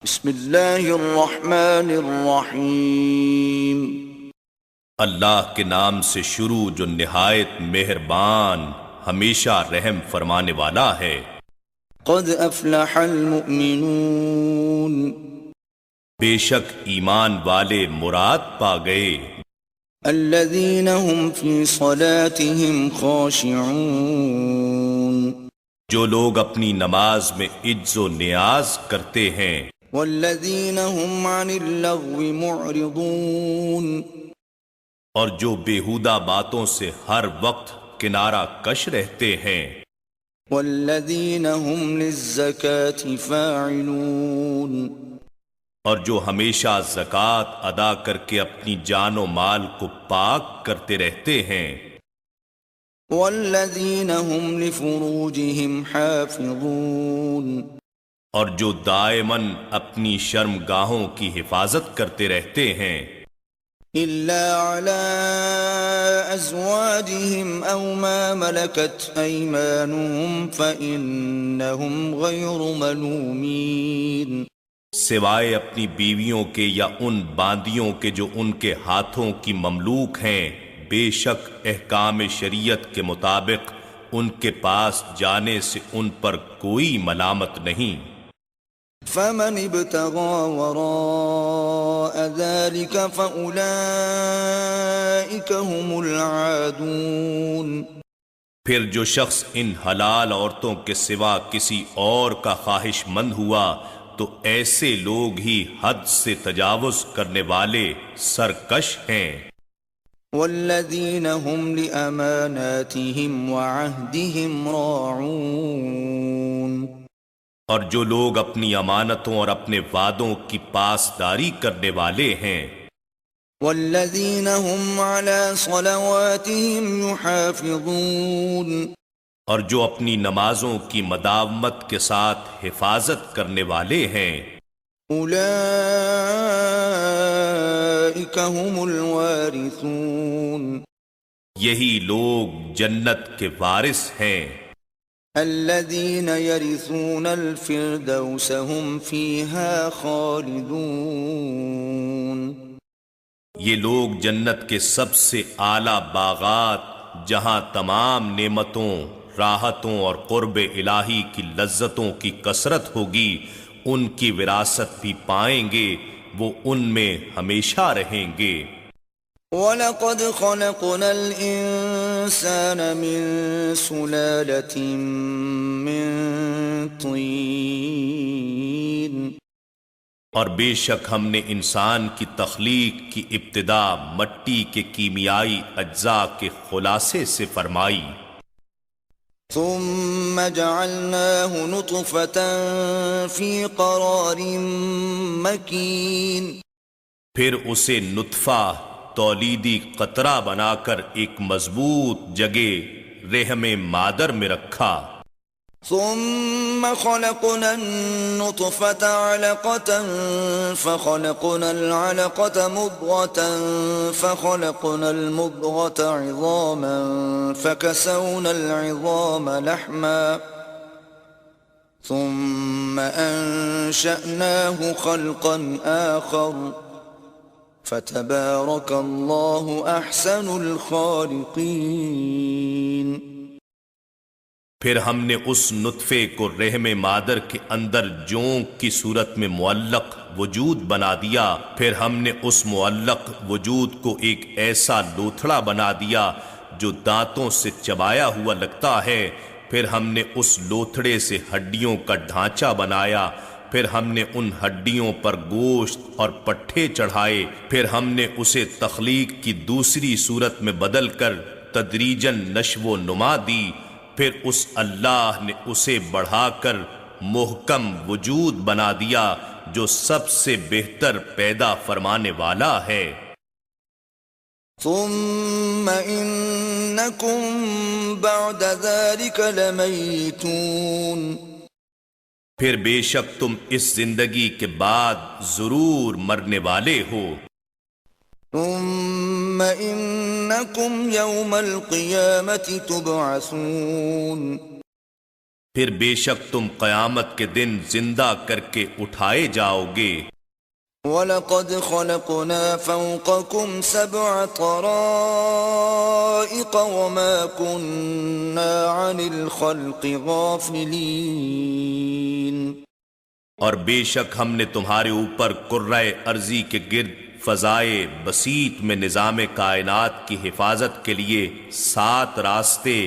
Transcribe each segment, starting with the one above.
بسم اللہ الرحمن الرحیم۔ اللہ کے نام سے شروع جو نہایت مہربان ہمیشہ رحم فرمانے والا ہے۔ قد افلح المؤمنون۔ بے شک ایمان والے مراد پا گئے۔ الذین هم فی صلاتهم خاشعون۔ جو لوگ اپنی نماز میں عجز و نیاز کرتے ہیں۔ والذین هم عن اللغو معرضون۔ اور جو بیہودہ باتوں سے ہر وقت کنارہ کش رہتے ہیں۔ والذین هم للزکاة فاعلون۔ اور جو ہمیشہ زکوٰۃ ادا کر کے اپنی جان و مال کو پاک کرتے رہتے ہیں۔ والذین هم لفروجهم حافظون۔ اور جو دائماً اپنی شرمگاہوں کی حفاظت کرتے رہتے ہیں۔ الا على ازواجهم او ما ملكت ايمانهم فانهم غير ملومين۔ سوائے اپنی بیویوں کے یا ان باندیوں کے جو ان کے ہاتھوں کی مملوک ہیں، بے شک احکام شریعت کے مطابق ان کے پاس جانے سے ان پر کوئی ملامت نہیں۔ فمن ابتغى وراء ذلك فأولئك هم العادون۔ پھر جو شخص ان حلال عورتوں کے سوا کسی اور کا خواہش مند ہوا تو ایسے لوگ ہی حد سے تجاوز کرنے والے سرکش ہیں۔ والذین هم لأماناتهم وعهدهم راعون۔ اور جو لوگ اپنی امانتوں اور اپنے وعدوں کی پاسداری کرنے والے ہیں۔ والذین هم على صلواتهم يحافظون۔ اور جو اپنی نمازوں کی مداومت کے ساتھ حفاظت کرنے والے ہیں۔ اولئک هم الوارثون۔ یہی لوگ جنت کے وارث ہیں۔ الذین یرثون الفردوس هم فیہا خالدون۔ یہ لوگ جنت کے سب سے اعلیٰ باغات جہاں تمام نعمتوں، راحتوں اور قرب الہی کی لذتوں کی کثرت ہوگی ان کی وراثت بھی پائیں گے، وہ ان میں ہمیشہ رہیں گے۔ وَلَقَدْ خَلَقْنَا الْإِنسَانَ مِن سُلَالَةٍ مِّن طِينٍ۔ اور بے شک ہم نے انسان کی تخلیق کی ابتدا مٹی کے کیمیائی اجزاء کے خلاصے سے فرمائی۔ ثُمَّ جَعَلْنَاهُ نُطْفَةً فِي قَرَارٍ مَّكِينٍ۔ پھر اسے نطفہ تولیدی قطرہ بنا کر ایک مضبوط جگہ رحم مادر میں رکھا۔ ثم خلقنا النطفة علقة فخلقنا العلقة مضغة فخلقنا المضغة عظاما فكسونا العظام لحما ثم أنشأناه خلقا آخر فتبارك الله أحسن الخالقين۔ پھر ہم نے اس نطفے کو رحم مادر کے اندر جونک کی صورت میں معلق وجود بنا دیا، پھر ہم نے اس معلق وجود کو ایک ایسا لوتھڑا بنا دیا جو دانتوں سے چبایا ہوا لگتا ہے، پھر ہم نے اس لوتھڑے سے ہڈیوں کا ڈھانچہ بنایا، پھر ہم نے ان ہڈیوں پر گوشت اور پٹھے چڑھائے، پھر ہم نے اسے تخلیق کی دوسری صورت میں بدل کر تدریجاً نشو و نما دی، پھر اس اللہ نے اسے بڑھا کر محکم وجود بنا دیا جو سب سے بہتر پیدا فرمانے والا ہے۔ ثم انکم بعد ذلك لمیتون۔ پھر بے شک تم اس زندگی کے بعد ضرور مرنے والے ہو۔ ثم انکم یوم القیامة تبعثون۔ پھر بے شک تم قیامت کے دن زندہ کر کے اٹھائے جاؤ گے۔ وَلَقَدْ خَلَقْنَا فَوْقَكُمْ سَبْعَ طَرَائِقَ وَمَا كُنَّا عَنِ الْخَلْقِ غَافِلِينَ۔ اور بے شک ہم نے تمہارے اوپر کرۂ ارضی کے گرد فضائے بسیط میں نظام کائنات کی حفاظت کے لیے 7 راستے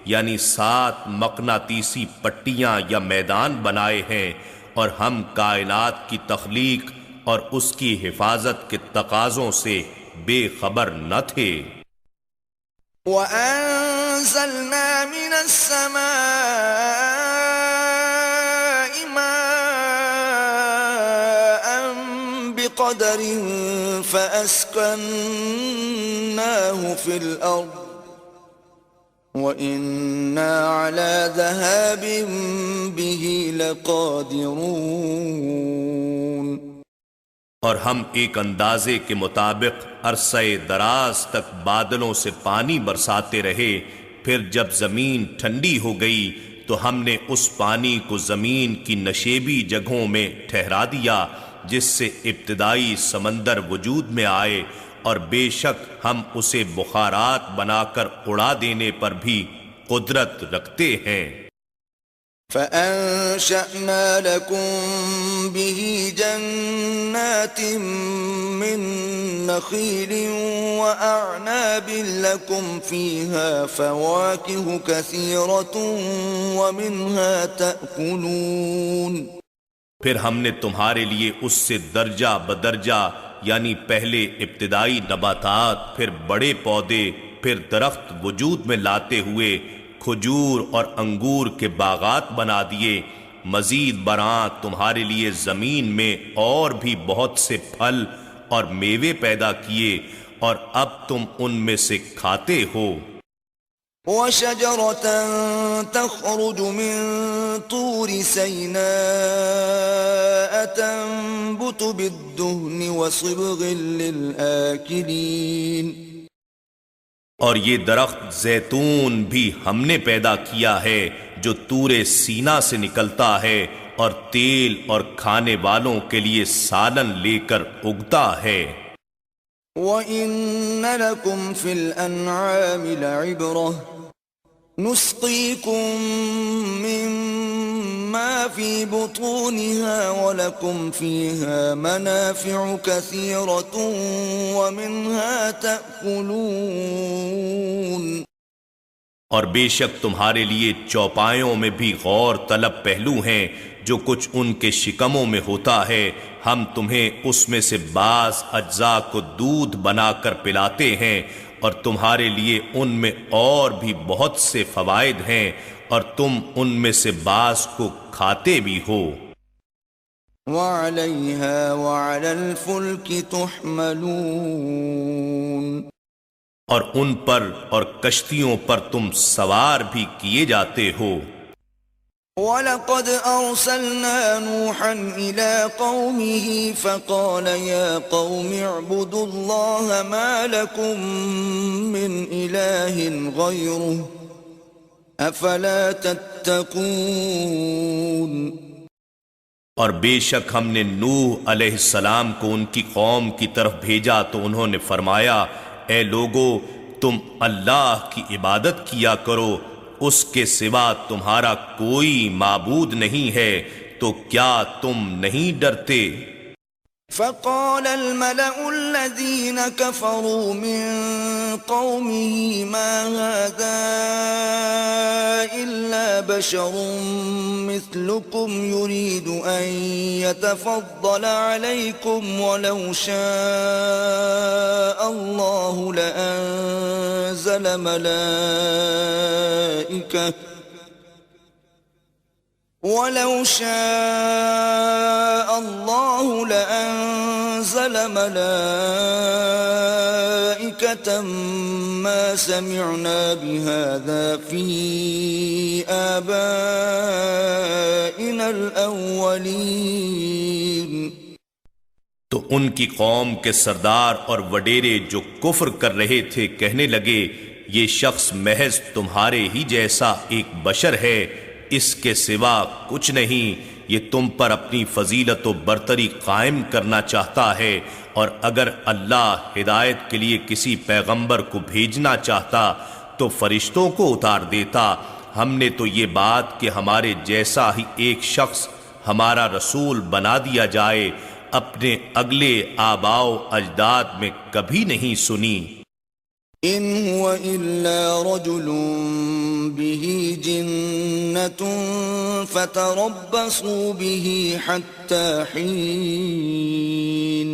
یعنی 7 مقناطیسی پٹیاں یا میدان بنائے ہیں، اور ہم کائنات کی تخلیق اور اس کی حفاظت کے تقاضوں سے بے خبر نہ تھے۔ وَأَنزَلْنَا مِنَ السَّمَاءِ مَاءً بِقَدَرٍ فَأَسْكَنَّاهُ فِي الْأَرْضِ وَإِنَّا عَلَى ذَهَابٍ بِهِ لَقَادِرُونَ۔ اور ہم ایک اندازے کے مطابق عرصہ دراز تک بادلوں سے پانی برساتے رہے، پھر جب زمین ٹھنڈی ہو گئی تو ہم نے اس پانی کو زمین کی نشیبی جگہوں میں ٹھہرا دیا جس سے ابتدائی سمندر وجود میں آئے، اور بے شک ہم اسے بخارات بنا کر اڑا دینے پر بھی قدرت رکھتے ہیں۔ فَأَنشَأْنَا لَكُم بِهِ جَنَّاتٍ مِّن نَّخِيلٍ وَأَعْنَابٍ لَّكُمْ فِيهَا فَوَاكِهُ كَثِيرَةٌ وَمِنْهَا تَأْكُلُونَ۔ پھر ہم نے تمہارے لیے اس سے درجہ بدرجہ یعنی پہلے ابتدائی نباتات، پھر بڑے پودے، پھر درخت وجود میں لاتے ہوئے کھجور اور انگور کے باغات بنا دیے، مزید برآں تمہارے لیے زمین میں اور بھی بہت سے پھل اور میوے پیدا کیے، اور اب تم ان میں سے کھاتے ہو۔ وَشَجَرَةً تَخْرُجُ مِن طُورِ سَيْنَاءَ تَنبُتُ بِالدُّهْنِ وَصِبْغٍ لِّلْآكِلِينَ۔ اور یہ درخت زیتون بھی ہم نے پیدا کیا ہے جو طور سینا سے نکلتا ہے، اور تیل اور کھانے والوں کے لیے سالن لے کر اگتا ہے۔ وَإِنَّ لَكُمْ فِي الْأَنْعَامِ لَعِبْرَةً نُسْقِيكُم مِّمَّا فِي بُطُونِهَا وَلَكُمْ فِيهَا مَنَافِعُ كَثِيرَةٌ وَمِنْهَا تَأْكُلُونَ۔ اور بے شک تمہارے لیے چوپایوں میں بھی غور طلب پہلو ہیں، جو کچھ ان کے شکموں میں ہوتا ہے، ہم تمہیں اس میں سے بعض اجزاء کو دودھ بنا کر پلاتے ہیں، اور تمہارے لیے ان میں اور بھی بہت سے فوائد ہیں، اور تم ان میں سے بعض کو کھاتے بھی ہو۔ وَعَلَيْهَا وَعَلَى الْفُلْكِ تُحْمَلُونَ۔ اور ان پر اور کشتیوں پر تم سوار بھی کیے جاتے ہو۔ وَلَقَدْ أَرْسَلْنَا نُوحًا إِلَىٰ قَوْمِهِ فَقَالَ يَا قَوْمِ اعْبُدُوا اللَّهَ مَا لَكُم مِّنْ إِلَٰهٍ غَيْرُهُ أَفَلَا تَتَّقُونَ۔ اور بے شک ہم نے نوح علیہ السلام کو ان کی قوم کی طرف بھیجا تو انہوں نے فرمایا، اے لوگو، تم اللہ کی عبادت کیا کرو، اس کے سوا تمہارا کوئی معبود نہیں ہے، تو کیا تم نہیں ڈرتے؟ فقال الملأ الذين كفروا من قومه ما هذا إلا بشر مثلكم يريد أن يتفضل عليكم ولو شاء الله لأنزل ملائكة وَلَوْ شَاءَ اللَّهُ لَأَنزَلَ مَلَائِكَةً مَا سَمِعْنَا بِهَذَا فِي آبَائِنَا الْأَوَّلِينَ۔ تو ان کی قوم کے سردار اور وڈیرے جو کفر کر رہے تھے کہنے لگے، یہ شخص محض تمہارے ہی جیسا ایک بشر ہے، اس کے سوا کچھ نہیں، یہ تم پر اپنی فضیلت و برتری قائم کرنا چاہتا ہے، اور اگر اللہ ہدایت کے لیے کسی پیغمبر کو بھیجنا چاہتا تو فرشتوں کو اتار دیتا۔ ہم نے تو یہ بات کہ ہمارے جیسا ہی ایک شخص ہمارا رسول بنا دیا جائے اپنے اگلے آباء و اجداد میں کبھی نہیں سنی۔ إن هو إلا رجل به جنة فتربصوا به حتى حين۔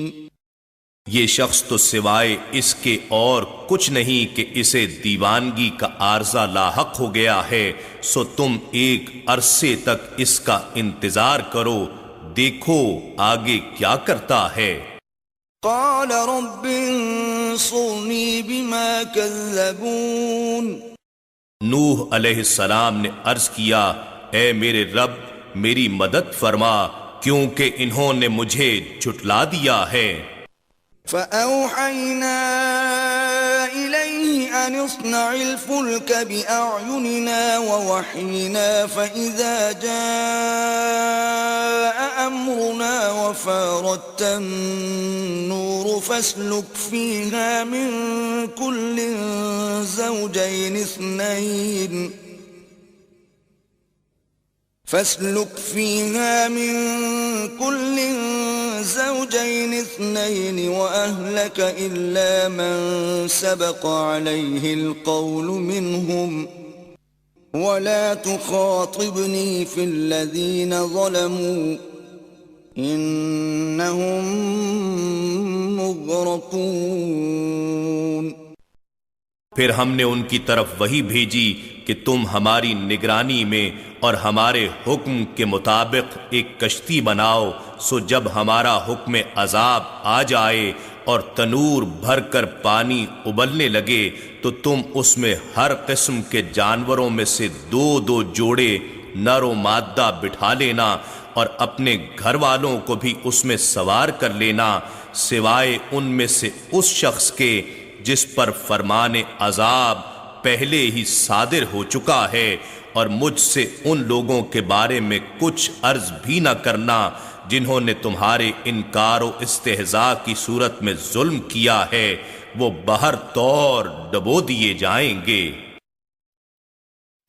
یہ شخص تو سوائے اس کے اور کچھ نہیں کہ اسے دیوانگی کا عارضہ لاحق ہو گیا ہے، سو تم ایک عرصے تک اس کا انتظار کرو، دیکھو آگے کیا کرتا ہے۔ قال رب انصرنی بما كذبون۔ نوح علیہ السلام نے عرض کیا، اے میرے رب میری مدد فرما، کیونکہ انہوں نے مجھے جھٹلا دیا ہے۔ فأوحينا إليه أن اصنع الفلك بأعيننا ووحينا فإذا جاء أمرنا وفارت النور فاسلك فيها من كل زوجين اثنين وأهلك إلا من سبق عليه القول منهم ولا تخاطبني في الذين ظلموا إنهم مغرقون۔ پھر ہم نے ان کی طرف وحی بھیجی کہ تم ہماری نگرانی میں اور ہمارے حکم کے مطابق ایک کشتی بناؤ، سو جب ہمارا حکم عذاب آ جائے اور تنور بھر کر پانی ابلنے لگے تو تم اس میں ہر قسم کے جانوروں میں سے 2 جوڑے نر و مادہ بٹھا لینا اور اپنے گھر والوں کو بھی اس میں سوار کر لینا، سوائے ان میں سے اس شخص کے جس پر فرمان عذاب پہلے ہی صادر ہو چکا ہے، اور مجھ سے ان لوگوں کے بارے میں کچھ عرض بھی نہ کرنا جنہوں نے تمہارے انکار و استہزاء کی صورت میں ظلم کیا ہے، وہ بہر طور ڈبو دیے جائیں گے۔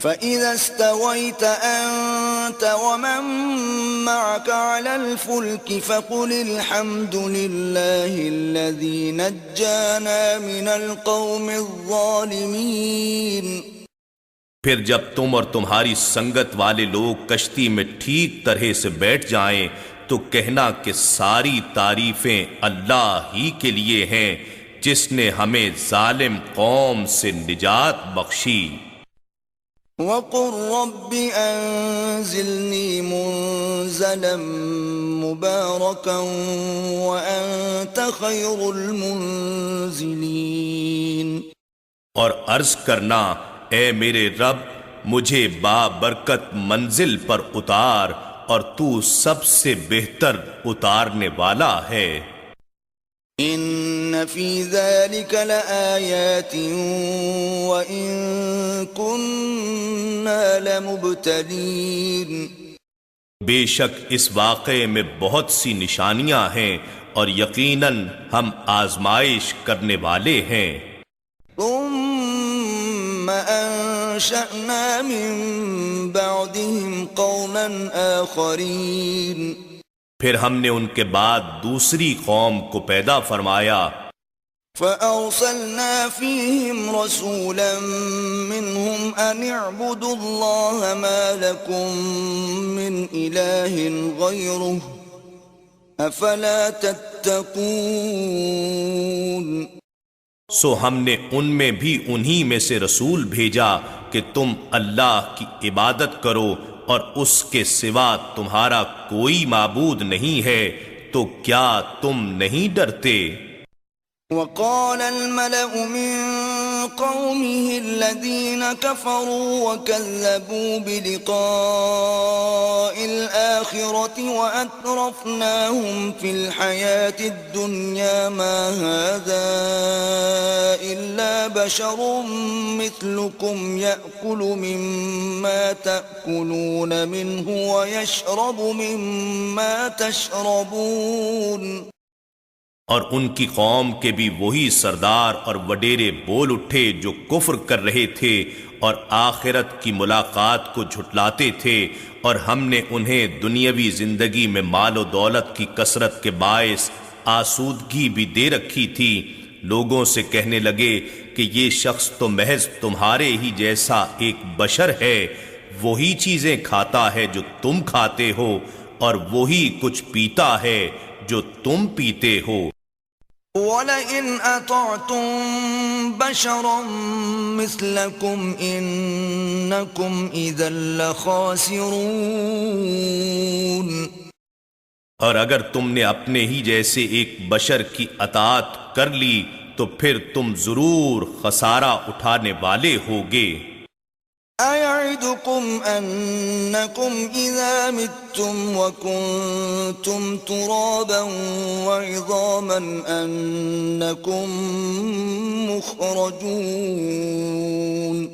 فَإِذَا اسْتَوَيْتَ أَنْتَ وَمَن مَّعَكَ عَلَى الْفُلْكِ فَقُلِ الْحَمْدُ لِلَّهِ الَّذِي نَجَّانَا مِنَ الْقَوْمِ الظَّالِمِينَ۔ پھر جب تم اور تمہاری سنگت والے لوگ کشتی میں ٹھیک طرح سے بیٹھ جائیں تو کہنا کہ ساری تعریفیں اللہ ہی کے لیے ہیں جس نے ہمیں ظالم قوم سے نجات بخشی۔ وَقُلْ رَبِّ أَنزِلْنِي مُنزَلًا مُبَارَكًا وَأَنْتَ خَيْرُ الْمُنزِلِينَ۔ اور عرض کرنا، اے میرے رب مجھے بابرکت منزل پر اتار اور تو سب سے بہتر اتارنے والا ہے۔ ان فی ذلک لآیات وَإِن كُنَّا لَمُبْتَلِينَ۔ بے شک اس واقعے میں بہت سی نشانیاں ہیں اور یقیناً ہم آزمائش کرنے والے ہیں۔ ثم انشأنا من بعدهم قوما آخرین۔ پھر ہم نے ان کے بعد دوسری قوم کو پیدا فرمایا۔ فأرسلنا فيهم رسولا منهم أن اعبدوا الله ما لكم من إله غيره أفلا تتقون۔ سو ہم نے ان میں بھی انہی میں سے رسول بھیجا کہ تم اللہ کی عبادت کرو اور اس کے سوا تمہارا کوئی معبود نہیں ہے، تو کیا تم نہیں ڈرتے؟ وقال الملأ من قومه الذين كفروا وكذبوا بلقاء الآخرة الآخرة وأترفناهم في الحياة الدنيا ما هذا إلا بشر مثلكم يأكل مما تأكلون منه ويشرب مما تشربون. اور ان کی قوم کے بھی وہی سردار اور وڈیرے بول اٹھے جو کفر کر رہے تھے اور آخرت کی ملاقات کو جھٹلاتے تھے، اور ہم نے انہیں دنیاوی زندگی میں مال و دولت کی کثرت کے باعث آسودگی بھی دے رکھی تھی. لوگوں سے کہنے لگے کہ یہ شخص تو محض تمہارے ہی جیسا ایک بشر ہے، وہی چیزیں کھاتا ہے جو تم کھاتے ہو، اور وہی کچھ پیتا ہے جو تم پیتے ہو. وَلَئِنْ أَطَعْتُمْ بَشَرًا مِثْلَكُمْ إِنَّكُمْ إِذًا لَخَاسِرُونَ. اور اگر تم نے اپنے ہی جیسے ایک بشر کی اطاعت کر لی تو پھر تم ضرور خسارہ اٹھانے والے ہوگے. أَيَعِدُكُمْ أَنَّكُمْ إِذَا مِتُّمْ وَكُنْتُمْ تُرَابًا وَعِظَامًا أَنَّكُمْ مُخْرَجُونَ.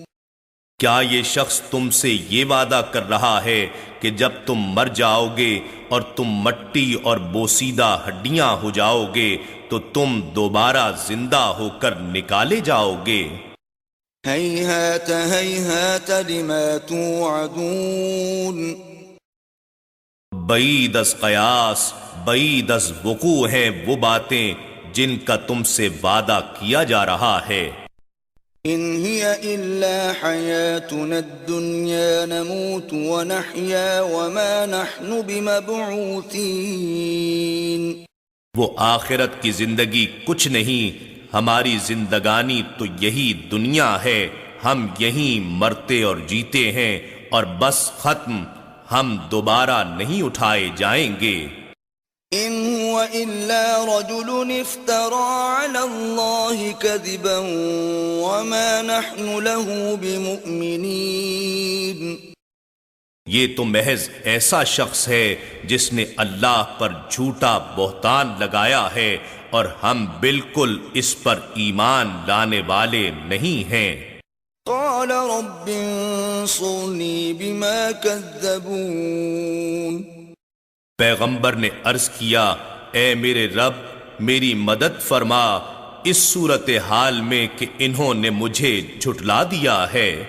کیا یہ شخص تم سے یہ وعدہ کر رہا ہے کہ جب تم مر جاؤ گے اور تم مٹی اور بوسیدہ ہڈیاں ہو جاؤ گے تو تم دوبارہ زندہ ہو کر نکالے جاؤ گے؟ هَيْهَاتَ هَيْهَاتَ لِمَا تُوعَدُونَ. بعید از قیاس، بعید از وقوع ہیں وہ باتیں جن کا تم سے وعدہ کیا جا رہا ہے. إِنْ هِيَ إِلَّا حَيَاتُنَا الدُّنْيَا نَمُوتُ وَنَحْيَا وَمَا نَحْنُ بِمَبْعُوثِينَ. وہ آخرت کی زندگی کچھ نہیں، ہماری زندگانی تو یہی دنیا ہے، ہم یہیں مرتے اور جیتے ہیں اور بس ختم، ہم دوبارہ نہیں اٹھائے جائیں گے. إِنْ هُوَ إِلَّا رَجُلٌ افْتَرَى عَلَى اللَّهِ كَذِبًا وَمَا نَحْنُ لَهُ بِمُؤْمِنِينَ. یہ تو محض ایسا شخص ہے جس نے اللہ پر جھوٹا بہتان لگایا ہے اور ہم بالکل اس پر ایمان لانے والے نہیں ہیں. قال رب انصرني بما كذبون. پیغمبر نے عرض کیا، اے میرے رب میری مدد فرما اس صورتحال میں کہ انہوں نے مجھے جھٹلا دیا ہے.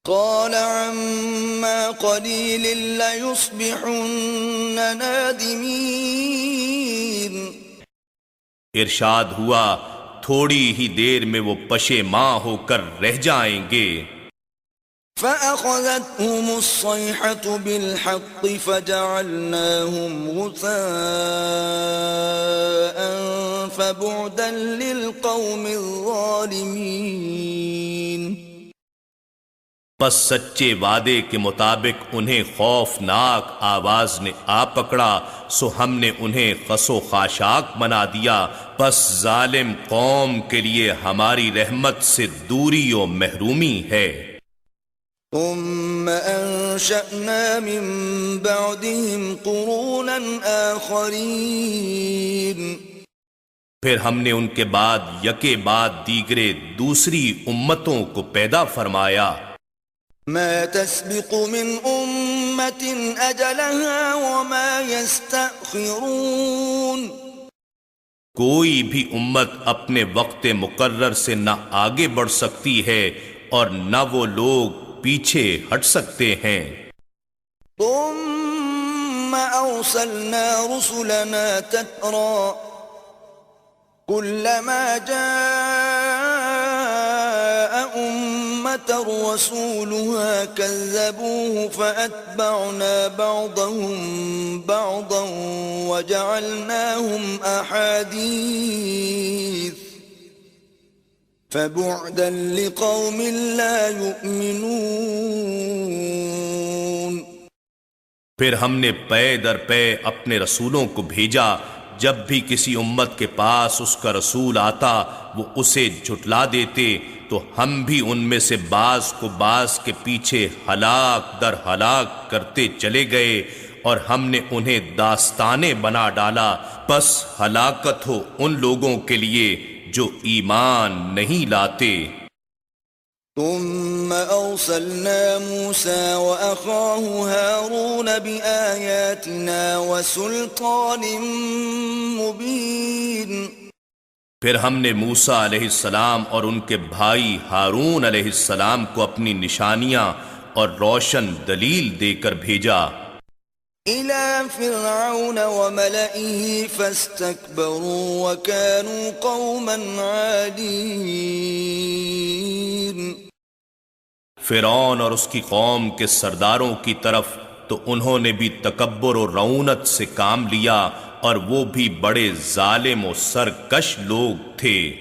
قال عما قليل ليصبحن نادمين. ارشاد ہوا تھوڑی ہی دیر میں وہ پشیماں ہو کر رہ جائیں گے. فأخذتهم الصيحة بالحق فجعلناهم غثاء فبعدا للقوم الظالمين. پس سچے وعدے کے مطابق انہیں خوفناک آواز نے آ پکڑا، سو ہم نے انہیں خس و خاشاک بنا دیا. پس ظالم قوم کے لیے ہماری رحمت سے دوری و محرومی ہے. ثم أنشأنا من بعدهم قرونا آخرين. پھر ہم نے ان کے بعد یکے بعد دیگرے دوسری امتوں کو پیدا فرمایا. ما تسبق من أمة أجلها وما يستأخرون. کوئی بھی امت اپنے وقت مقرر سے نہ آگے بڑھ سکتی ہے اور نہ وہ لوگ پیچھے ہٹ سکتے ہیں. ثم أرسلنا رسلنا تترى كلما جاء أمة رسولها كذبوه فأتبعنا بعضهم بعضا وجعلناهم أحاديث فبعدا لقوم لا يؤمنون. پھر ہم نے پے در پے اپنے رسولوں کو بھیجا، جب بھی کسی امت کے پاس اس کا رسول آتا وہ اسے جھٹلا دیتے، تو ہم بھی ان میں سے بعض کو بعض کے پیچھے ہلاک در ہلاک کرتے چلے گئے، اور ہم نے انہیں داستانیں بنا ڈالا، پس ہلاکت ہو ان لوگوں کے لیے جو ایمان نہیں لاتے۔ ثم أرسلنا موسى وأخاه هارون بآياتنا وسلطان مبين۔ پھر ہم نے موسیٰ علیہ السلام اور ان کے بھائی ہارون علیہ السلام کو اپنی نشانیاں اور روشن دلیل دے کر بھیجا إلى فرعون وملئه فاستكبروا وكانوا قوما عالين۔ فرعون اور اس کی قوم کے سرداروں کی طرف تو انہوں نے بھی تکبر و رعونت سے کام لیا، اور وہ بھی بڑے ظالم و سرکش لوگ تھے۔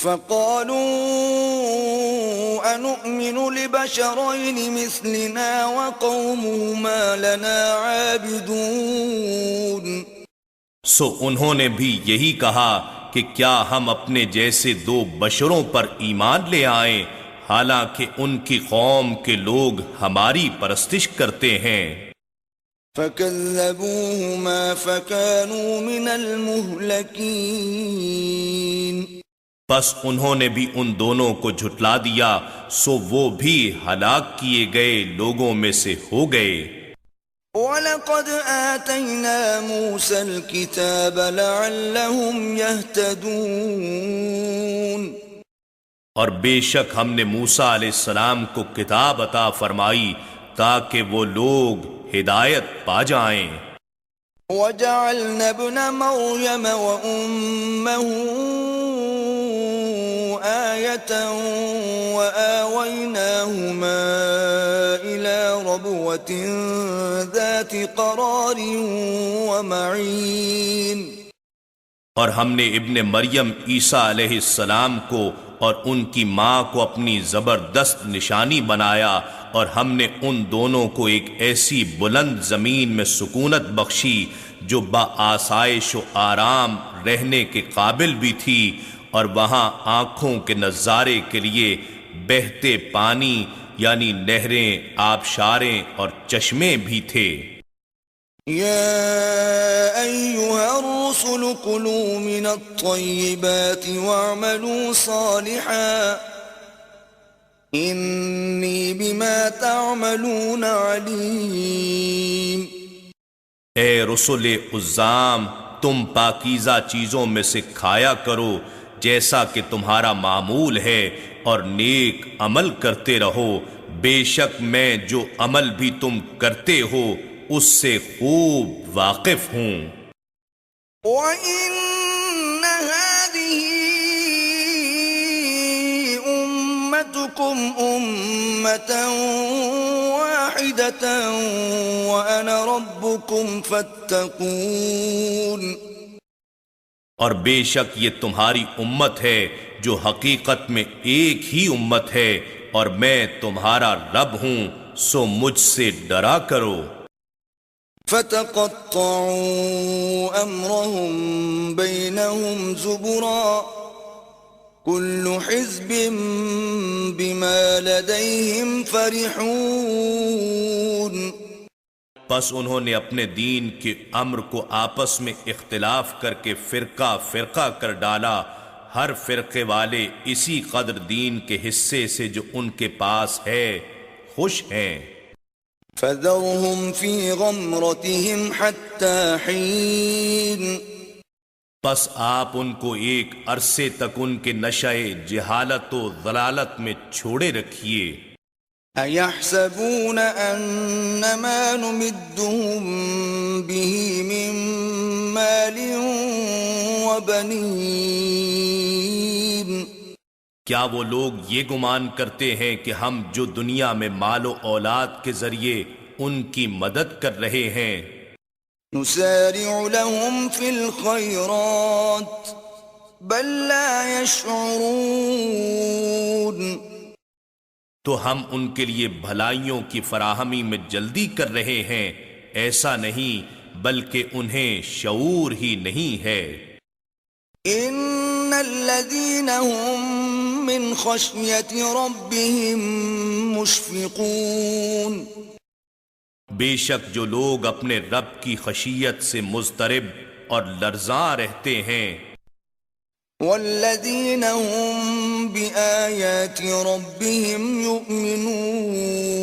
فقالوا أنؤمن لبشرين مثلنا وقومهما لنا عابدون۔ سو انہوں نے بھی یہی کہا کہ کیا ہم اپنے جیسے دو بشروں پر ایمان لے آئیں، حالانکہ ان کی قوم کے لوگ ہماری پرستش کرتے ہیں۔ فكذبوهما فكانوا من المهلكين۔ پس انہوں نے بھی ان دونوں کو جھٹلا دیا، سو وہ بھی ہلاک کیے گئے لوگوں میں سے ہو گئے۔ وَلَقَدْ آتَيْنَا مُوسَى الْكِتَابَ لَعَلَّهُمْ يَهْتَدُونَ۔ اور بے شک ہم نے موسیٰ علیہ السلام کو کتاب عطا فرمائی تاکہ وہ لوگ ہدایت پا جائیں۔ وَجَعَلْنَا ابْنَ مَرْيَمَ وَأُمَّهُ آيَةً وَآوَيْنَاهُمَا إِلَى رَبْوَةٍ ذَاتِ قَرَارٍ وَمَعِينٍ۔ اور ہم نے ابن مریم عیسیٰ علیہ السلام کو اور ان کی ماں کو اپنی زبردست نشانی بنایا، اور ہم نے ان دونوں کو ایک ایسی بلند زمین میں سکونت بخشی جو بآسائش و آرام رہنے کے قابل بھی تھی، اور وہاں آنکھوں کے نظارے کے لیے بہتے پانی یعنی نہریں، آبشاریں اور چشمے بھی تھے۔ يا أيها الرسل كلوا من الطيبات واعملوا صالحا إني بما تعملون عليم۔ اے رسل عظام، تم پاکیزہ چیزوں میں سے کھایا کرو جیسا کہ تمہارا معمول ہے، اور نیک عمل کرتے رہو، بے شک میں جو عمل بھی تم کرتے ہو اس سے خوب واقف ہوں۔ وَإِنَّ هَذِهِ أُمَّتُكُمْ أُمَّةً وَاحِدَةً وَأَنَا رَبُّكُمْ فَاتَّقُونِ۔ اور بے شک یہ تمہاری امت ہے جو حقیقت میں ایک ہی امت ہے، اور میں تمہارا رب ہوں، سو مجھ سے ڈرا کرو۔ فَتَقَطَّعُوا أَمْرَهُمْ بَيْنَهُمْ زُبُرًا كُلُّ حِزْبٍ بِمَا لَدَيْهِمْ فَرِحُونَ۔ پس انہوں نے اپنے دین کے امر کو آپس میں اختلاف کر کے فرقہ فرقہ کر ڈالا، ہر فرقے والے اسی قدر دین کے حصے سے جو ان کے پاس ہے خوش ہیں۔ فَذَرْهُمْ فِي غَمْرَتِهِمْ حَتَّى حِينٍ۔ پس آپ ان کو ایک عرصے تک ان کے نشے جہالت و ضلالت میں چھوڑے رکھیے۔ أَيَحْسَبُونَ أَنَّمَا نُمِدُّهُم بِهِ مِن مَّالٍ وَبَنِينَ۔ کیا وہ لوگ یہ گمان کرتے ہیں کہ ہم جو دنیا میں مال و اولاد کے ذریعے ان کی مدد کر رہے ہیں، نُسَارِعُ لَهُمْ فِي الْخَيْرَاتِ بَل لَّا يَشْعُرُونَ، تو ہم ان کے لیے بھلائیوں کی فراہمی میں جلدی کر رہے ہیں، ایسا نہیں بلکہ انہیں شعور ہی نہیں ہے۔ إِنَّ الَّذِينَ هُم مِّنْ خَشْيَةِ رَبِّهِم مُّشْفِقُونَ۔ بے شک جو لوگ اپنے رب کی خشیت سے مضطرب اور لرزاں رہتے ہیں، والذین هم بآیات ربهم یؤمنون،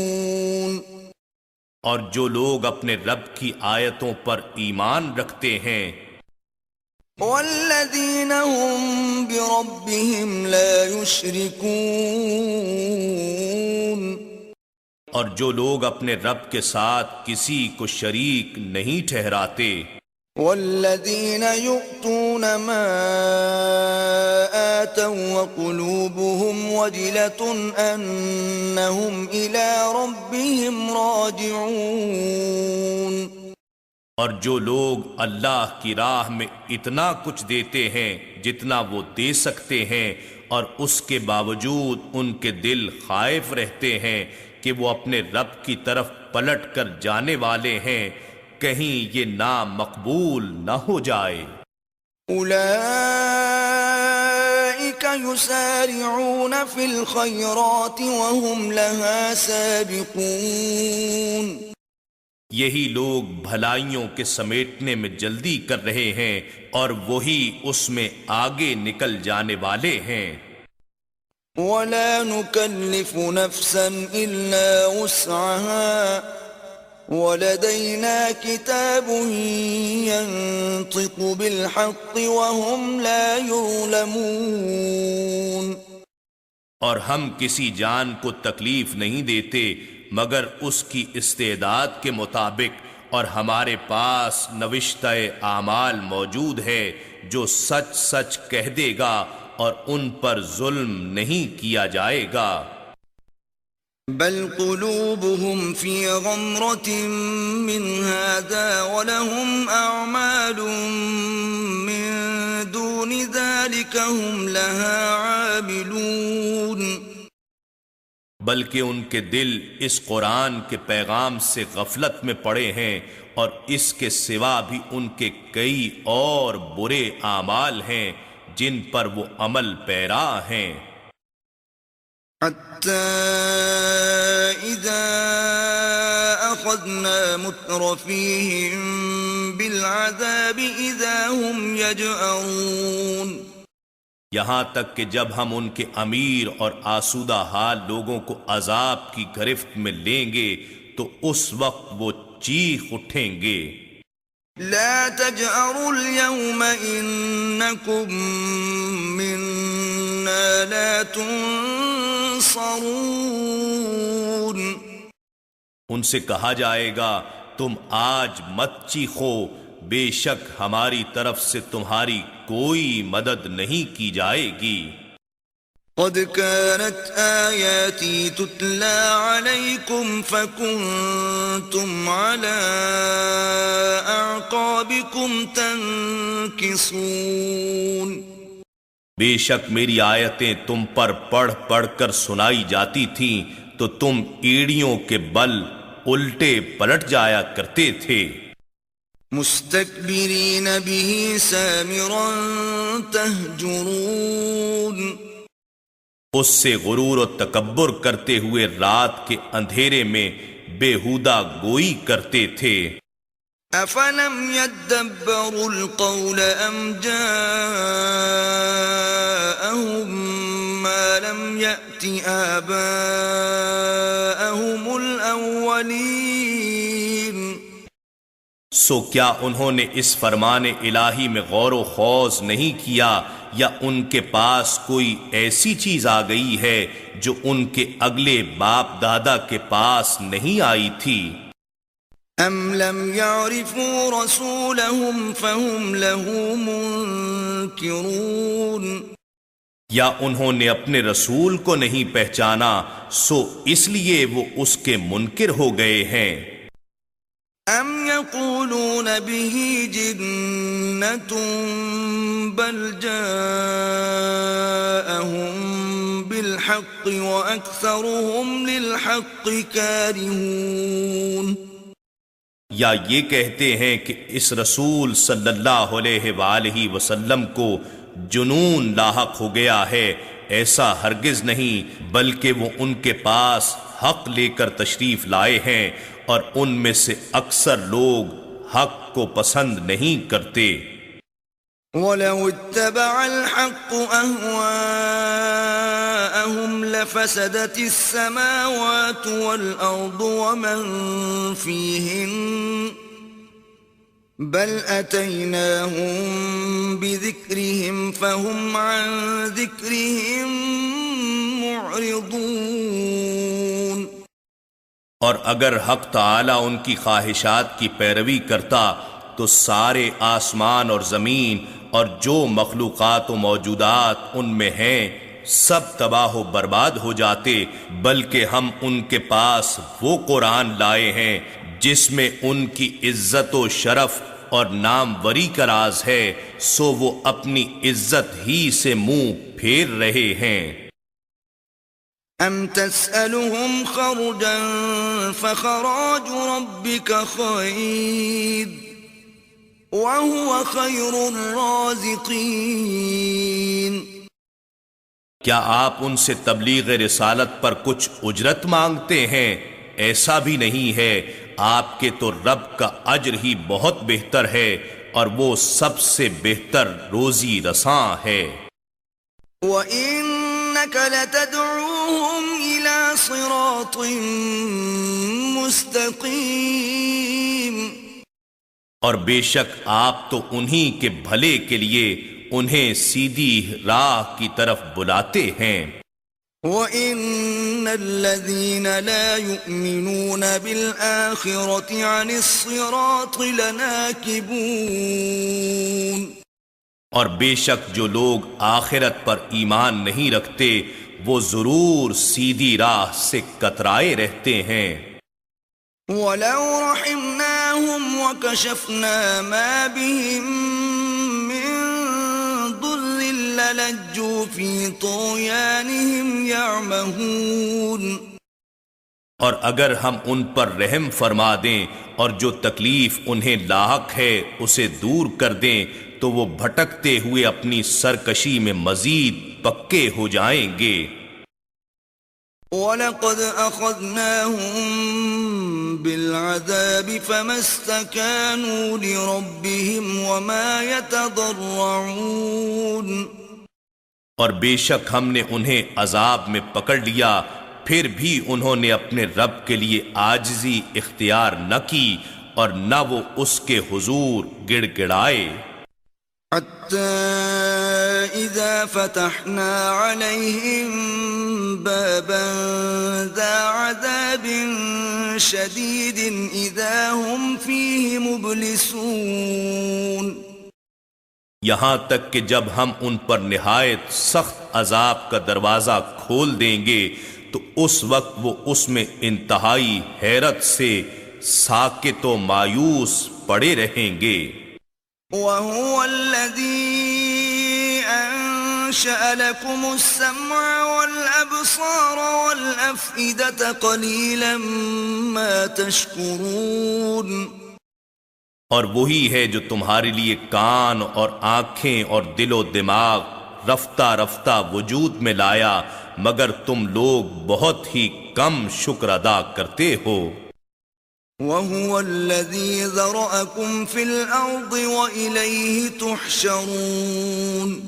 اور جو لوگ اپنے رب کی آیتوں پر ایمان رکھتے ہیں، والذین هم بربهم لا یشرکون، اور جو لوگ اپنے رب کے ساتھ کسی کو شریک نہیں ٹھہراتے، والذین یؤتون ما آتوا وقلوبهم وجلة انہم الی ربهم راجعون، اور جو لوگ اللہ کی راہ میں اتنا کچھ دیتے ہیں جتنا وہ دے سکتے ہیں، اور اس کے باوجود ان کے دل خائف رہتے ہیں کہ وہ اپنے رب کی طرف پلٹ کر جانے والے ہیں، کہیں یہ نامقبول نہ ہو جائے۔ اولئک یسارعون فی الخیرات وهم لها سابقون، یہی لوگ بھلائیوں کے سمیٹنے میں جلدی کر رہے ہیں اور وہی اس میں آگے نکل جانے والے ہیں۔ ولا نكلف نفسا إلا وسعها ولدينا كتاب ينطق بالحق وهم لا يظلمون، اور ہم کسی جان کو تکلیف نہیں دیتے مگر اس کی استعداد کے مطابق، اور ہمارے پاس نوشتہ اعمال موجود ہے جو سچ سچ کہہ دے گا اور ان پر ظلم نہیں کیا جائے گا۔ بل قلوبهم في غمرة من هذا ولهم أعمال من دون ذلك هم لها عاملون، بلکہ ان کے دل اس قرآن کے پیغام سے غفلت میں پڑے ہیں، اور اس کے سوا بھی ان کے کئی اور برے اعمال ہیں جن پر وہ عمل پیرا ہیں۔ حتى إذا أخذنا مترفيهم بالعذاب إذا هم يجأرون، یہاں تک کہ جب ہم ان کے امیر اور آسودہ حال لوگوں کو عذاب کی گرفت میں لیں گے تو اس وقت وہ چیخ اٹھیں گے، لا تجأروا اليوم إنكم منا لا تنصرون، ان سے کہا جائے گا تم آج مت چیخو، بے شک ہماری طرف سے تمہاری کوئی مدد نہیں کی جائے گی۔ قد كانت آياتي تتلى عليكم فكنتم على أعقابكم تنكصون، بے شک میری آیتیں تم پر پڑھ پڑھ کر سنائی جاتی تھیں تو تم ایڑیوں کے بل الٹے پلٹ جایا کرتے تھے۔ مستكبرين به سامرا تهجرون، اس سے غرور و تکبر کرتے ہوئے رات کے اندھیرے میں بےہودہ گوئی کرتے تھے۔ افلم يدبروا القول ام جاءهم ما لم يأت آباءهم الاولین، سو کیا انہوں نے اس فرمان الہی میں غور و خوض نہیں کیا، یا ان کے پاس کوئی ایسی چیز آ گئی ہے جو ان کے اگلے باپ دادا کے پاس نہیں آئی تھی؟ ام لم يعرفوا رسولهم فهم له منكرون، یا انہوں نے اپنے رسول کو نہیں پہچانا سو اس لیے وہ اس کے منکر ہو گئے ہیں۔ ام يقولون به جنة بل جاءهم بالحق وأكثرهم للحق كارهون، یا یہ کہتے ہیں کہ اس رسول صلی اللہ علیہ وآلہ وسلم کو جنون لاحق ہو گیا ہے، ایسا ہرگز نہیں، بلکہ وہ ان کے پاس حق لے کر تشریف لائے ہیں اور ان میں سے اکثر لوگ حق کو پسند نہیں کرتے۔ وَلَوِ اتَّبَعَ الْحَقُّ أَهْوَاءَهُمْ لَفَسَدَتِ السَّمَاوَاتُ وَالْأَرْضُ وَمَنْ فِيهِنَّ بَلْ أَتَيْنَاهُمْ بِذِكْرِهِمْ فَهُمْ عَنْ ذِكْرِهِمْ مُعْرِضُونَ۔ اور اگر حق تعالی ان کی خواہشات کی پیروی کرتا تو سارے آسمان اور زمین اور جو مخلوقات و موجودات ان میں ہیں سب تباہ و برباد ہو جاتے، بلکہ ہم ان کے پاس وہ قرآن لائے ہیں جس میں ان کی عزت و شرف اور ناموری کا راز ہے، سو وہ اپنی عزت ہی سے منہ پھیر رہے ہیں۔ أَمْ تَسْأَلُهُمْ خَرْجًا فَخَرَاجُ رَبِّكَ خَيْرٌ وَهُوَ خَيْرُ الرَّازِقِينَ۔ کیا آپ ان سے تبلیغ رسالت پر کچھ اجرت مانگتے ہیں؟ ایسا بھی نہیں ہے، آپ کے تو رب کا اجر ہی بہت بہتر ہے اور وہ سب سے بہتر روزی رساں ہے۔ وَإِنَّكَ لَتَدْعُوهُمْ إِلَى صِرَاطٍ مُسْتَقِيمٍ۔ اور بے شک آپ تو انہی کے بھلے کے لیے انہیں سیدھی راہ کی طرف بلاتے ہیں۔ وَإِنَّ الَّذِينَ لَا يُؤْمِنُونَ بِالْآخِرَةِ عَنِ الصِّرَاطِ لَنَاكِبُونَ۔ اور بے شک جو لوگ آخرت پر ایمان نہیں رکھتے وہ ضرور سیدھی راہ سے کترائے رہتے ہیں۔ وَلَوْ رَحِمْنَاهُمْ وَكَشَفْنَا مَا بِهِمْ مِنْ ضُرٍّ لَلَجُّوا فِي طُغْيَانِهِمْ يَعْمَهُونَ۔ اور اگر ہم ان پر رحم فرما دیں اور جو تکلیف انہیں لاحق ہے اسے دور کر دیں تو وہ بھٹکتے ہوئے اپنی سرکشی میں مزید پکے ہو جائیں گے۔ وَلَقَدْ أَخَذْنَاهُمْ بِالْعَذَابِ فَمَا اسْتَكَانُوا لِرَبِّهِمْ وَمَا يَتَضَرَّعُونَ۔ اور بے شک ہم نے انہیں عذاب میں پکڑ لیا پھر بھی انہوں نے اپنے رب کے لیے عاجزی اختیار نہ کی اور نہ وہ اس کے حضور گڑ گڑائے۔ حَتَّى إِذَا فَتَحْنَا عَلَيْهِمْ بَابًا ذَا عَذَابٍ شَدِيدٍ إِذَا هُمْ فِيهِ مُبْلِسُونَ۔ یہاں تک کہ جب ہم ان پر نہایت سخت عذاب کا دروازہ کھول دیں گے تو اس وقت وہ اس میں انتہائی حیرت سے ساکت و مایوس پڑے رہیں گے۔ وَهُوَ الَّذِي أَنشَأَ لَكُمُ السَّمْعَ وَالْأَبْصَارَ وَالْأَفْئِدَةَ قَلِيلًا مَا تَشْكُرُونَ۔ اور وہی ہے جو تمہارے لیے کان اور آنکھیں اور دل و دماغ رفتہ رفتہ وجود میں لایا، مگر تم لوگ بہت ہی کم شکر ادا کرتے ہو۔ وَهُوَ الَّذِي ذَرَأَكُمْ فِي الْأَرْضِ وَإِلَيْهِ تُحْشَرُونَ۔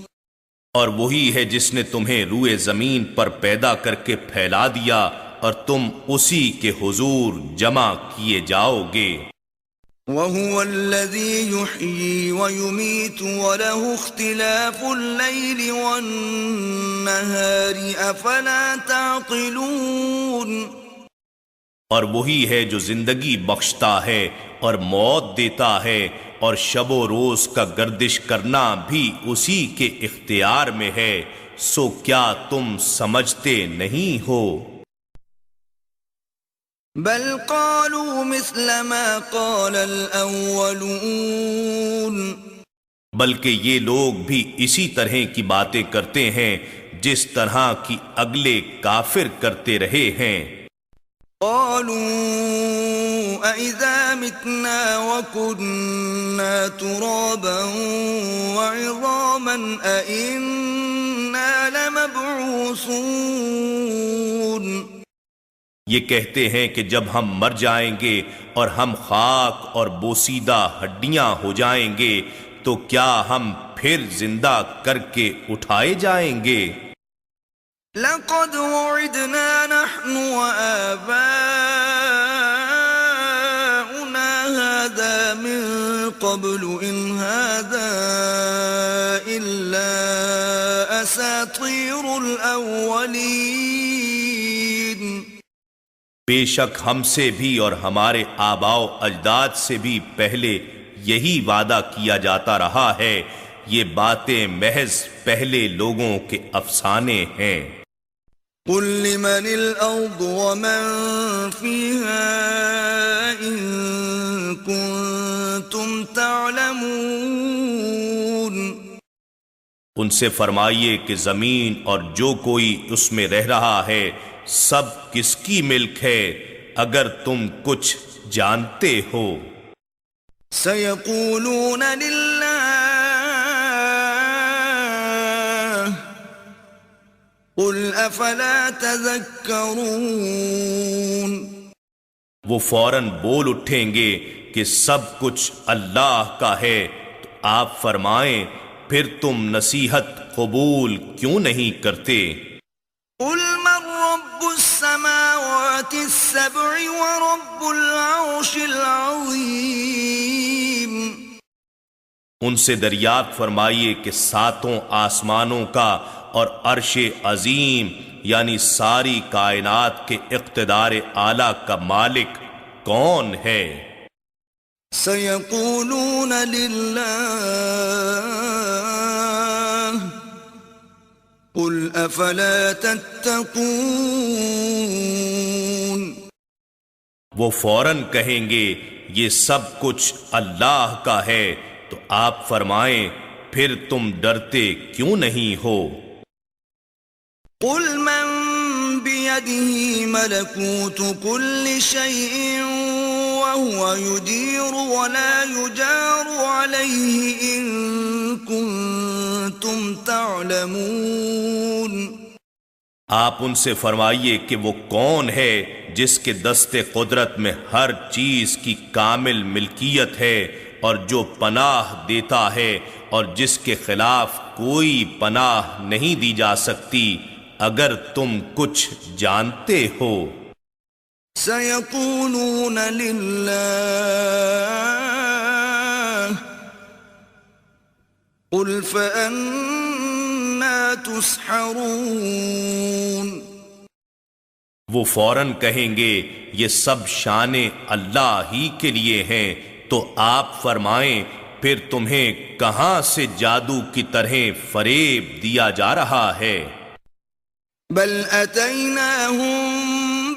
اور وہی ہے جس نے تمہیں روئے زمین پر پیدا کر کے پھیلا دیا اور تم اسی کے حضور جمع کیے جاؤ گے۔ وَهُوَ الَّذِي يُحْيِي وَيُمِيتُ وَلَهُ اخْتِلَافُ اللَّيْلِ وَالنَّهَارِ أَفَلَا تَعْقِلُونَ۔ اور وہی ہے جو زندگی بخشتا ہے اور موت دیتا ہے اور شب و روز کا گردش کرنا بھی اسی کے اختیار میں ہے، سو کیا تم سمجھتے نہیں ہو؟ بل قالوا مثل ما قال الأولون۔ بلکہ یہ لوگ بھی اسی طرح کی باتیں کرتے ہیں جس طرح کی اگلے کافر کرتے رہے ہیں۔ قالوا أَإِذَا مِتْنَا وَكُنَّا تُرَابًا وَعِظَامًا أَإِنَّا لَمَبْعُوثُونَ۔ یہ کہتے ہیں کہ جب ہم مر جائیں گے اور ہم خاک اور بوسیدہ ہڈیاں ہو جائیں گے تو کیا ہم پھر زندہ کر کے اٹھائے جائیں گے؟ لقد وعدنا نحن وآباؤنا هذا من قبل إن هذا إلا أساطير الأولين بے شک ہم سے بھی اور ہمارے آباء و اجداد سے بھی پہلے یہی وعدہ کیا جاتا رہا ہے، یہ باتیں محض پہلے لوگوں کے افسانے ہیں۔ قل لمن الأرض ومن فيها إن كنتم تعلمون ان سے فرمائیے کہ زمین اور جو کوئی اس میں رہ رہا ہے سب کس کی ملک ہے اگر تم کچھ جانتے ہو۔ سيقولون لله قل افلا تذكرون وہ فوراً بول اٹھیں گے کہ سب کچھ اللہ کا ہے، تو آپ فرمائیں پھر تم نصیحت قبول کیوں نہیں کرتے؟ قل من رب السماوات السبع ورب العرش العظیم ان سے دریافت فرمائیے کہ ساتوں آسمانوں کا اور عرش عظیم یعنی ساری کائنات کے اقتدار اعلیٰ کا مالک کون ہے؟ سيقولون لله قل افلا تتقون وہ فوراً کہیں گے یہ سب کچھ اللہ کا ہے، تو آپ فرمائیں پھر تم ڈرتے کیوں نہیں ہو؟ قل من بيده ملكوت كل شيء وهو يجير ولا يجار عليه إن كنتم تعلمون آپ ان سے فرمائیے کہ وہ کون ہے جس کے دست قدرت میں ہر چیز کی کامل ملکیت ہے اور جو پناہ دیتا ہے اور جس کے خلاف کوئی پناہ نہیں دی جا سکتی اگر تم کچھ جانتے ہو۔ سيقولون لله قل فأنا تسحرون وہ فوراً کہیں گے یہ سب شانیں اللہ ہی کے لیے ہیں، تو آپ فرمائیں پھر تمہیں کہاں سے جادو کی طرح فریب دیا جا رہا ہے؟ بل اتیناہم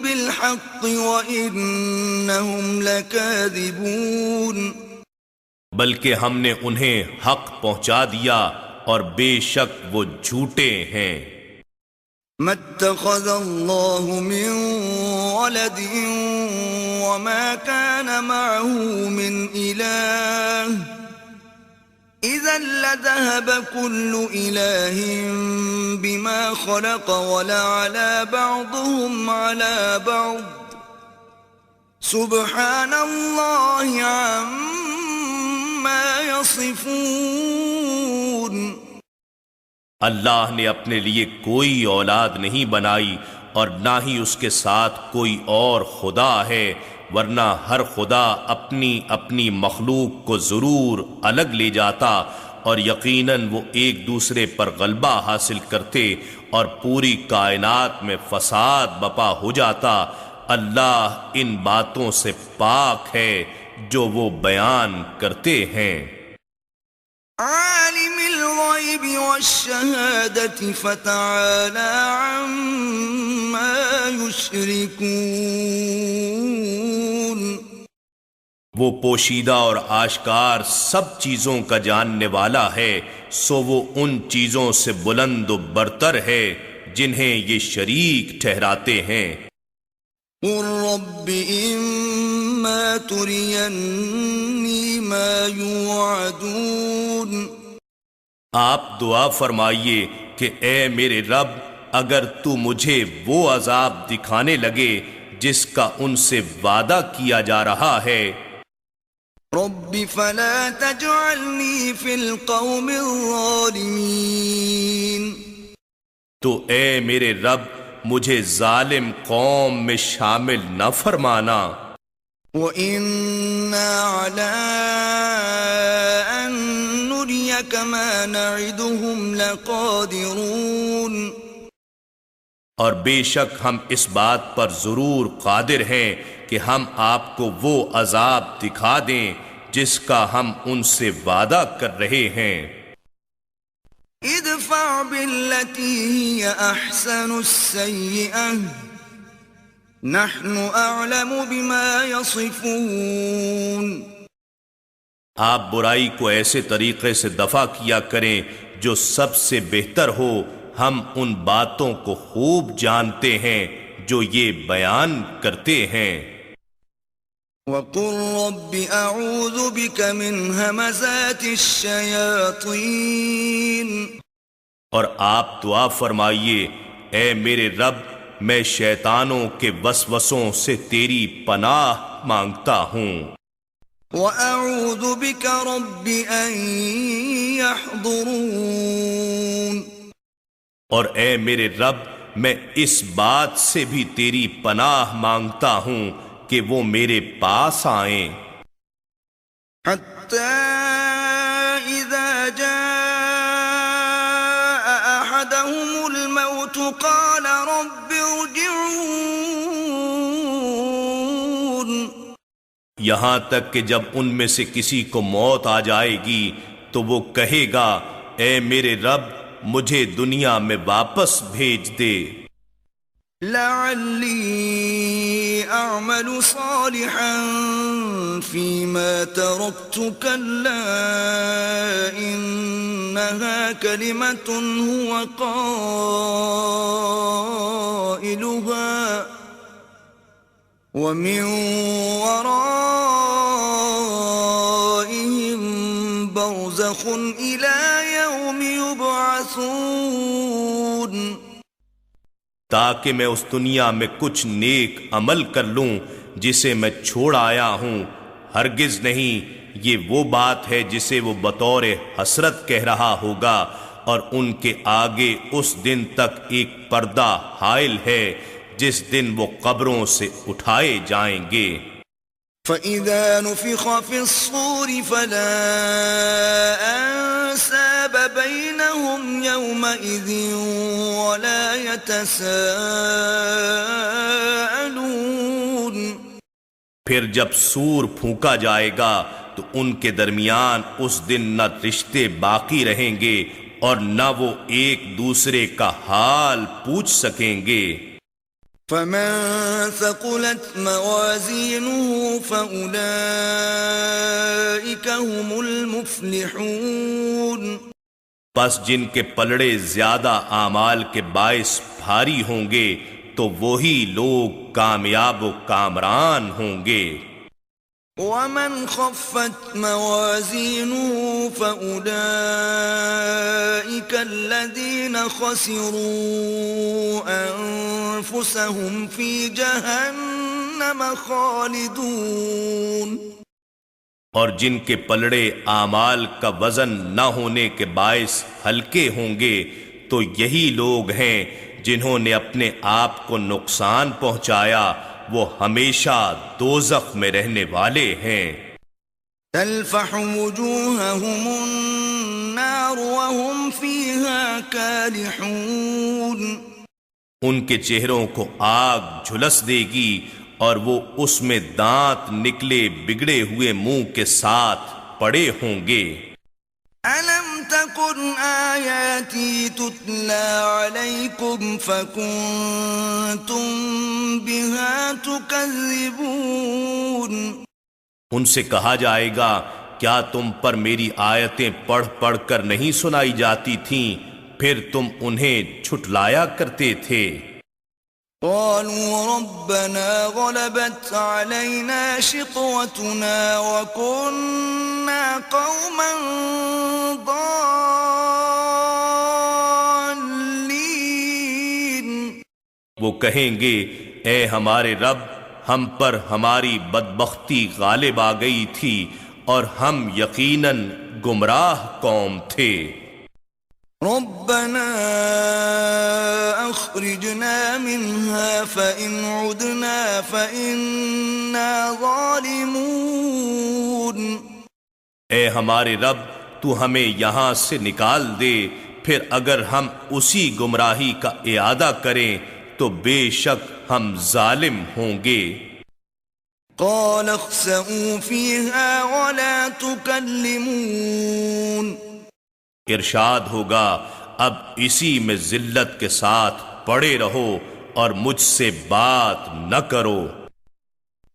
بالحق وانہم لکاذبون بلکہ ہم نے انہیں حق پہنچا دیا اور بے شک وہ جھوٹے ہیں۔ ما اتخذ اللہ من ولد وما كان معه من الہ اذا لذهب كل الہ بما خلق ولعلى بعضهم على بعض سبحان اللہ عما يصفون اللہ نے اپنے لیے کوئی اولاد نہیں بنائی اور نہ ہی اس کے ساتھ کوئی اور خدا ہے، ورنہ ہر خدا اپنی اپنی مخلوق کو ضرور الگ لے جاتا اور یقیناً وہ ایک دوسرے پر غلبہ حاصل کرتے اور پوری کائنات میں فساد بپا ہو جاتا۔ اللہ ان باتوں سے پاک ہے جو وہ بیان کرتے ہیں۔ عالم الغیب والشہادة فتعالى عما یشرکون وہ پوشیدہ اور آشکار سب چیزوں کا جاننے والا ہے، سو وہ ان چیزوں سے بلند و برتر ہے جنہیں یہ شریک ٹھہراتے ہیں۔ قل رب اما ترینی ما یوعدون آپ دعا فرمائیے کہ اے میرے رب اگر تو مجھے وہ عذاب دکھانے لگے جس کا ان سے وعدہ کیا جا رہا ہے۔ رب فلا تجعلنی فی القوم الظالمین، تو اے میرے رب مجھے ظالم قوم میں شامل نہ فرمانا۔ وَإِنَّا عَلَىٰ أَن نُّرِيَكَ مَا نَعِدُهُمْ لَقَادِرُونَ، اور بے شک ہم اس بات پر ضرور قادر ہیں کہ ہم آپ کو وہ عذاب دکھا دیں جس کا ہم ان سے وعدہ کر رہے ہیں۔ ادفع بالتي هي احسن السيئة نحن اعلم بما يصفون، آپ برائی کو ایسے طریقے سے دفع کیا کریں جو سب سے بہتر ہو، ہم ان باتوں کو خوب جانتے ہیں جو یہ بیان کرتے ہیں۔ وقل رب اعوذ بك من همزات الشياطين، اور آپ دعا فرمائیے اے میرے رب میں شیطانوں کے وسوسوں سے تیری پناہ مانگتا ہوں۔ واعوذ بك رب ان يحضرون، اور اے میرے رب میں اس بات سے بھی تیری پناہ مانگتا ہوں کہ وہ میرے پاس آئیں۔ حتى اذا جاء احدهم الموت قال رب ارجعون، یہاں تک کہ جب ان میں سے کسی کو موت آ جائے گی تو وہ کہے گا اے میرے رب مجھے دنیا میں واپس بھیج دے، لعلی اعمل صالحا فيما تركت كلا انها كلمة هو قائلها ومن ورائهم برزخ إلى يوم يبعثون، تاکہ میں اس دنیا میں کچھ نیک عمل کر لوں جسے میں چھوڑ آیا ہوں۔ ہرگز نہیں، یہ وہ بات ہے جسے وہ بطور حسرت کہہ رہا ہوگا، اور ان کے آگے اس دن تک ایک پردہ حائل ہے جس دن وہ قبروں سے اٹھائے جائیں گے۔ فَإِذَا نُفِخَ فِي الصُّورِ فَلَا أَنسَابَ بَيْنَهُمْ يَوْمَئِذٍ وَلَا يَتَسَاءَلُونَ، پھر جب سور پھونکا جائے گا تو ان کے درمیان اس دن نہ رشتے باقی رہیں گے اور نہ وہ ایک دوسرے کا حال پوچھ سکیں گے۔ فَمَن ثَقُلَتْ مَوَازِينُهُ فَأُولَئِكَ هُمُ الْمُفْلِحُونَ، پس جن کے پلڑے زیادہ اعمال کے باعث بھاری ہوں گے تو وہی لوگ کامیاب و کامران ہوں گے۔ وَمَنْ خَفَّتْ مَوَازِينُهُ فَأُولَئِكَ الَّذِينَ خَسِرُوا أَنفُسَهُمْ فِي جَهَنَّمَ خَالِدُونَ، اور جن کے پلڑے اعمال کا وزن نہ ہونے کے باعث ہلکے ہوں گے تو یہی لوگ ہیں جنہوں نے اپنے آپ کو نقصان پہنچایا، وہ ہمیشہ دوزخ میں رہنے والے ہیں۔ تلفح وجوههم النار وهم فيها كالحون، ان کے چہروں کو آگ جھلس دے گی اور وہ اس میں دانت نکلے بگڑے ہوئے منہ کے ساتھ پڑے ہوں گے۔ أَلَمْ تَكُنْ آيَاتِي تُتْلَى عَلَيْكُمْ فَكُنْتُمْ بِهَا تُكَذِّبُونَ، ان سے کہا جائے گا کیا تم پر میری آیتیں پڑھ پڑھ کر نہیں سنائی جاتی تھیں، پھر تم انہیں جھٹلایا کرتے تھے۔ قالوا ربنا غلبت علينا شقوتنا وكنا قوما ضالين، وہ کہیں گے اے ہمارے رب، ہم پر ہماری بدبختی غالب آ گئی تھی اور ہم یقیناً گمراہ قوم تھے۔ ربنا اخرجنا منها فإن عدنا فإنا ظالمون۔ اے ہمارے رب، تو ہمیں یہاں سے نکال دے، پھر اگر ہم اسی گمراہی کا اعادہ کریں تو بے شک ہم ظالم ہوں گے۔ قال اخسئوا فيها ولا تكلمون۔ ارشاد ہوگا، اب اسی میں ذلت کے ساتھ پڑے رہو اور مجھ سے بات نہ کرو۔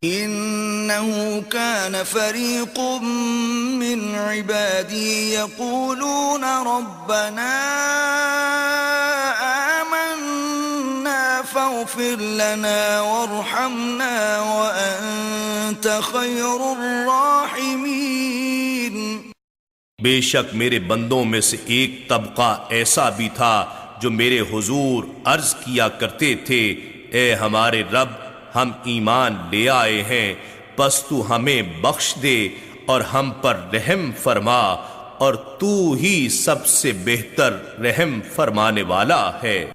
إنه كان فريق من عبادي يقولون ربنا آمنا فاغفر لنا وارحمنا وأنت خير الراحمين۔ بے شک میرے بندوں میں سے ایک طبقہ ایسا بھی تھا جو میرے حضور عرض کیا کرتے تھے، اے ہمارے رب، ہم ایمان لے آئے ہیں، پس تو ہمیں بخش دے اور ہم پر رحم فرما، اور تو ہی سب سے بہتر رحم فرمانے والا ہے۔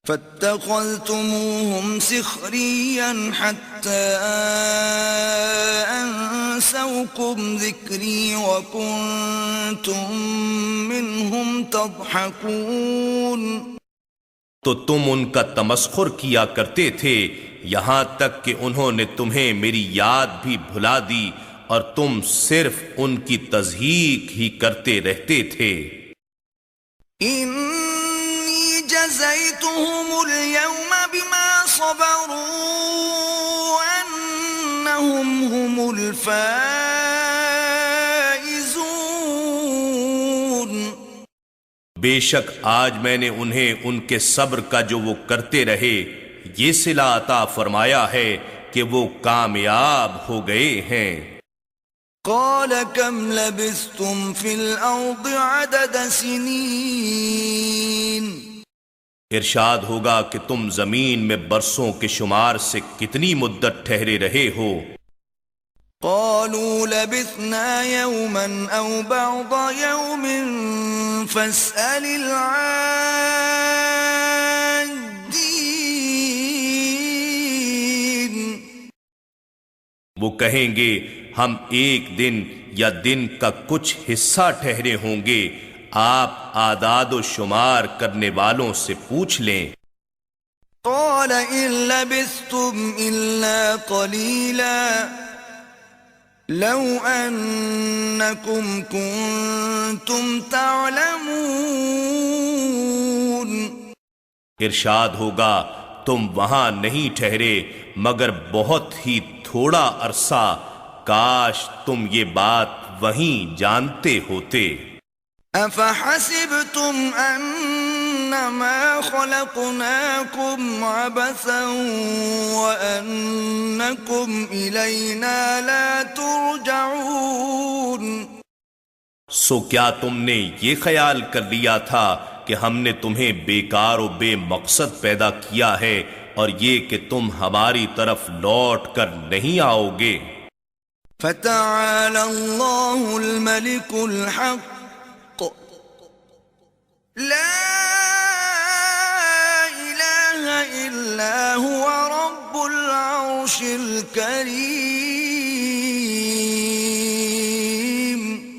فاتخذتموهم سخريا حتى أنسوكم ذكري وكنتم منهم تضحكون۔ تو تم ان کا تمسخر کیا کرتے تھے یہاں تک کہ انہوں نے تمہیں میری یاد بھی بھلا دی اور تم صرف ان کی تضحیک ہی کرتے رہتے تھے۔ إني جزيتهم اليوم بما صبروا أنهم هم الفائزون۔ بے شک آج میں نے انہیں ان کے صبر کا جو وہ کرتے رہے یہ صلہ عطا فرمایا ہے کہ وہ کامیاب ہو گئے ہیں۔ قال كم لبثتم في الأرض عدد سنين۔ ارشاد ہوگا کہ تم زمین میں برسوں کے شمار سے کتنی مدت ٹھہرے رہے ہو۔ قالوا لبثنا يوما أو بعض يوم فاسأل العادين۔ وہ کہیں گے ہم ایک دن یا دن کا کچھ حصہ ٹھہرے ہوں گے، آپ اعداد و شمار کرنے والوں سے پوچھ لیں۔ قال إن لبثتم إلا قليلا لو أنكم كنتم تعلمون۔ ارشاد ہوگا تم وہاں نہیں ٹھہرے مگر بہت ہی تھوڑا عرصہ، کاش تم یہ بات وہیں جانتے ہوتے۔ أفحسبتم أنما خلقناكم عبثا وأنكم إلينا لا ترجعون۔ سو کیا تم نے یہ خیال کر لیا تھا کہ ہم نے تمہیں بیکار و بے مقصد پیدا کیا ہے اور یہ کہ تم ہماری طرف لوٹ کر نہیں آؤ گے؟ فتعالى الله الملك الحق لا إله إلا هو رب العرش الكريم۔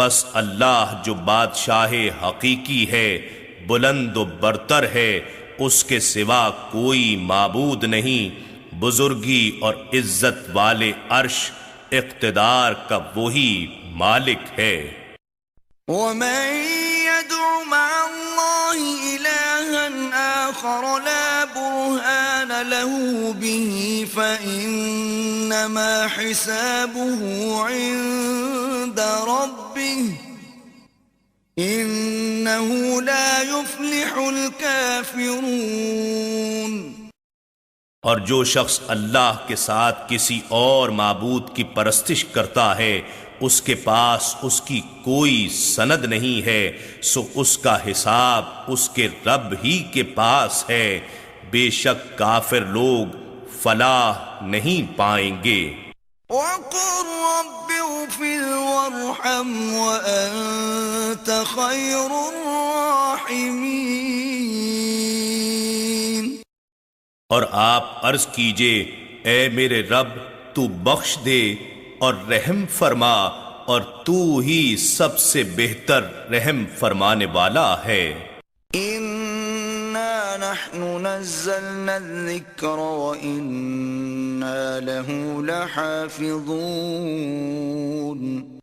بس اللہ جو بادشاہ حقیقی ہے، بلند و برتر ہے، اس کے سوا کوئی معبود نہیں، بزرگی اور عزت والے عرش اقتدار کا وہی مالک ہے۔ ومن يدع مع الله إلها آخر لا برهان له به فإنما حسابه عند ربه إنه لا يفلح الكافرون۔ اور جو شخص اللہ کے ساتھ کسی اور معبود کی پرستش کرتا ہے اس کے پاس اس کی کوئی سند نہیں ہے، سو اس کا حساب اس کے رب ہی کے پاس ہے، بے شک کافر لوگ فلاح نہیں پائیں گے۔ وقل رب اغفر وارحم وأنت خير الراحمين۔ اور آپ عرض کیجئے اے میرے رب تو بخش دے اور رحم فرما، اور تو ہی سب سے بہتر رحم فرمانے والا ہے۔ إنا نحن نزلنا الذكر وإنا له لحافظون۔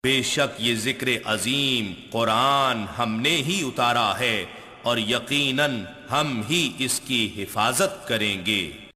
بے شک یہ ذکر عظیم قرآن ہم نے ہی اتارا ہے، اور یقیناً ہم ہی اس کی حفاظت کریں گے۔